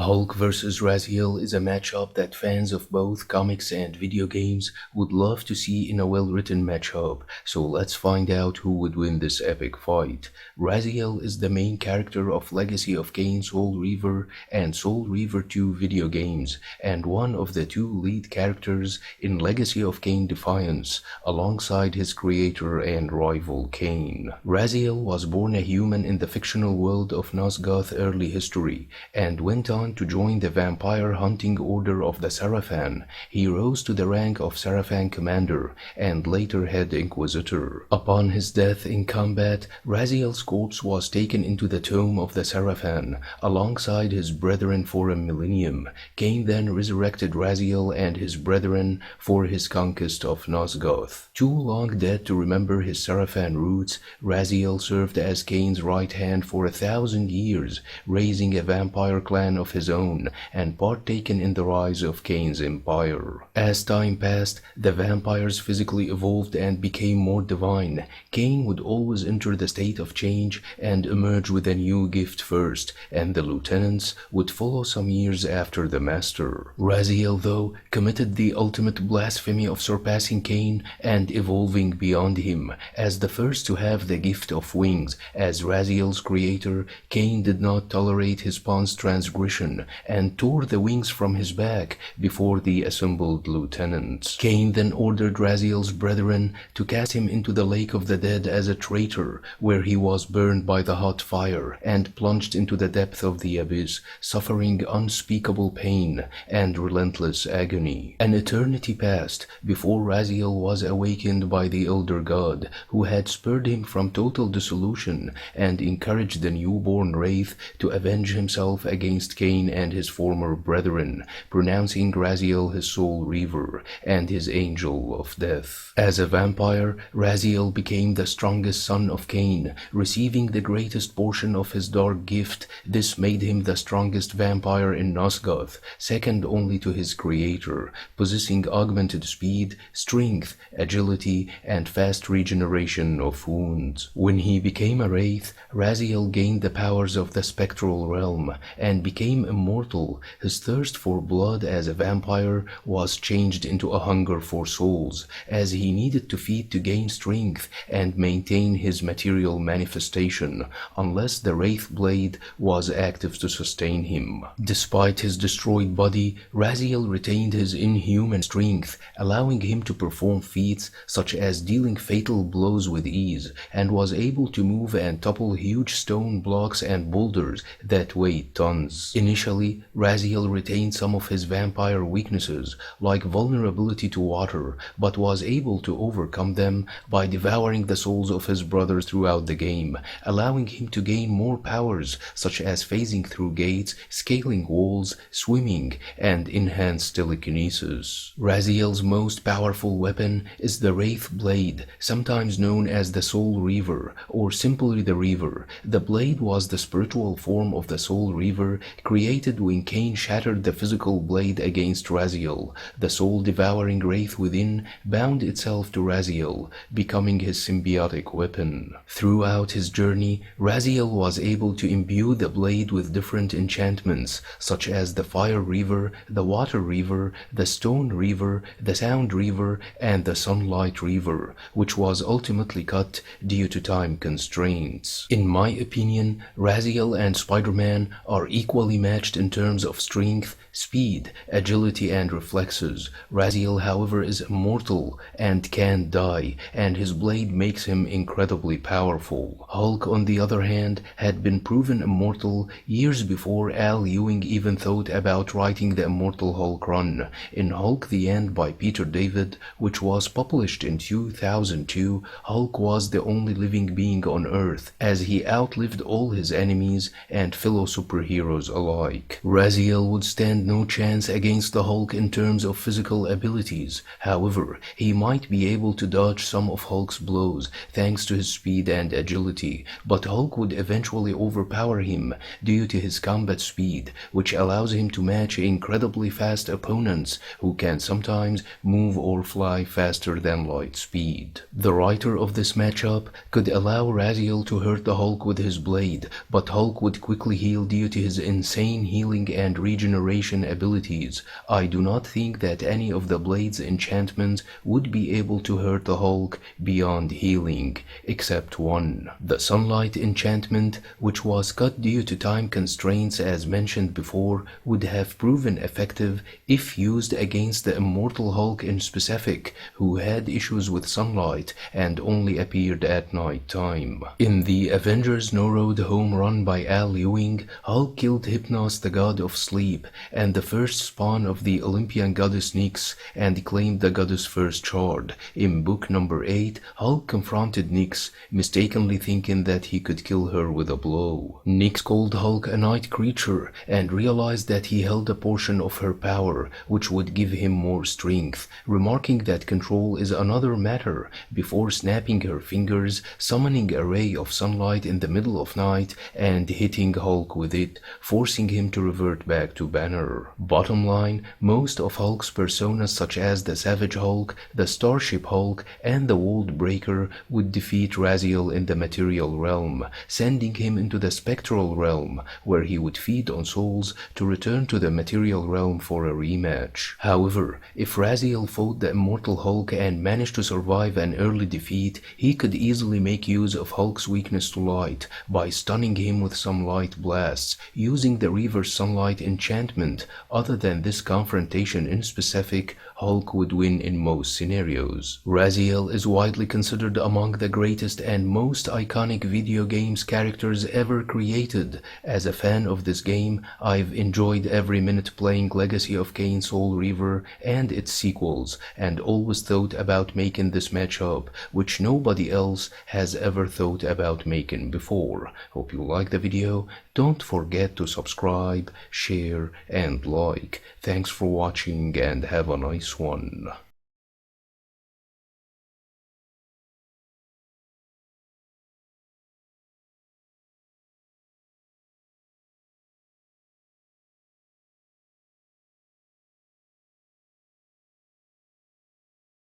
Hulk vs. Raziel is a matchup that fans of both comics and video games would love to see in a well-written matchup, so let's find out who would win this epic fight. Raziel is the main character of Legacy of Kain Soul Reaver and Soul Reaver 2 video games, and one of the two lead characters in Legacy of Kain Defiance, alongside his creator and rival Kain. Raziel was born a human in the fictional world of Nosgoth early history, and went on to join the vampire hunting order of the Sarafan. He rose to the rank of Sarafan commander and later head inquisitor. Upon his death in combat, Raziel's corpse was taken into the tomb of the Sarafan alongside his brethren for a millennium. Kain then resurrected Raziel and his brethren for his conquest of Nosgoth. Too long dead to remember his Sarafan roots, Raziel served as Kain's right hand for 1,000 years, raising a vampire clan of his own and partaken in the rise of Kain's empire. As time passed, the vampires physically evolved and became more divine. Kain would always enter the state of change and emerge with a new gift first, and the lieutenants would follow some years after the master. Raziel, though, committed the ultimate blasphemy of surpassing Kain and evolving beyond him. As the first to have the gift of wings, as Raziel's creator, Kain did not tolerate his pawn's transgression and tore the wings from his back before the assembled lieutenants. Kain then ordered Raziel's brethren to cast him into the lake of the dead as a traitor, where he was burned by the hot fire and plunged into the depth of the abyss, suffering unspeakable pain and relentless agony. An eternity passed before Raziel was awakened by the elder god, who had spurred him from total dissolution and encouraged the newborn wraith to avenge himself against Kain and his former brethren, pronouncing Raziel his soul reaver and his angel of death. As a vampire, Raziel became the strongest son of Kain, receiving the greatest portion of his dark gift. This made him the strongest vampire in Nosgoth, second only to his creator, possessing augmented speed, strength, agility, and fast regeneration of wounds. When he became a wraith, Raziel gained the powers of the spectral realm and became immortal. His thirst for blood as a vampire was changed into a hunger for souls, as he needed to feed to gain strength and maintain his material manifestation, unless the wraith blade was active to sustain him. Despite his destroyed body, Raziel retained his inhuman strength, allowing him to perform feats such as dealing fatal blows with ease, and was able to move and topple huge stone blocks and boulders that weighed tons. Initially, Raziel retained some of his vampire weaknesses, like vulnerability to water, but was able to overcome them by devouring the souls of his brothers throughout the game, allowing him to gain more powers such as phasing through gates, scaling walls, swimming, and enhanced telekinesis. Raziel's most powerful weapon is the Wraith Blade, sometimes known as the Soul Reaver, or simply the Reaver. The blade was the spiritual form of the Soul Reaver, created when Kain shattered the physical blade against Raziel. The soul-devouring wraith within bound itself to Raziel, becoming his symbiotic weapon. Throughout his journey, Raziel was able to imbue the blade with different enchantments, such as the Fire Reaver, the Water Reaver, the Stone Reaver, the Sound Reaver, and the Sunlight Reaver, which was ultimately cut due to time constraints. In my opinion, Raziel and Spider-Man are equally matched in terms of strength, speed, agility, and reflexes. Raziel, however, is immortal and can't die, and his blade makes him incredibly powerful. Hulk, on the other hand, had been proven immortal years before Al Ewing even thought about writing the Immortal Hulk run. In Hulk the End by Peter David, which was published in 2002, Hulk was the only living being on Earth, as he outlived all his enemies and fellow superheroes alike. Raziel would stand no chance against the Hulk in terms of physical abilities. However, he might be able to dodge some of Hulk's blows thanks to his speed and agility, but Hulk would eventually overpower him due to his combat speed, which allows him to match incredibly fast opponents who can sometimes move or fly faster than light speed. The writer of this matchup could allow Raziel to hurt the Hulk with his blade, but Hulk would quickly heal due to his insane gain healing and regeneration abilities. I do not think that any of the blade's enchantments would be able to hurt the Hulk beyond healing, except one. The sunlight enchantment, which was cut due to time constraints as mentioned before, would have proven effective if used against the Immortal Hulk in specific, who had issues with sunlight and only appeared at night time. In the Avengers No Road home run by Al Ewing, Hulk killed Hypnos, the god of sleep, and the first spawn of the Olympian goddess Nyx, and claimed the goddess' first shard. In book number 8, Hulk confronted Nyx, mistakenly thinking that he could kill her with a blow. Nyx called Hulk a night creature and realized that he held a portion of her power, which would give him more strength, remarking that control is another matter, before snapping her fingers, summoning a ray of sunlight in the middle of night, and hitting Hulk with it, forcing him to revert back to Banner. Bottom line, most of Hulk's personas such as the Savage Hulk, the Starship Hulk, and the World Breaker would defeat RAZIEL in the material realm, sending him into the spectral realm, where he would feed on souls to return to the material realm for a rematch. However, if RAZIEL fought the Immortal Hulk and managed to survive an early defeat, he could easily make use of Hulk's weakness to light by stunning him with some light blasts, using the Reaver sunlight enchantment. Other than this confrontation in specific, Hulk would win in most scenarios. RAZIEL is widely considered among the greatest and most iconic video games characters ever created. As a fan of this game, I've enjoyed every minute playing Legacy of Kain Soul Reaver and its sequels, and always thought about making this matchup, which nobody else has ever thought about making before. Hope you like the video. Don't forget to subscribe, share, and like. Thanks for watching and have a nice one.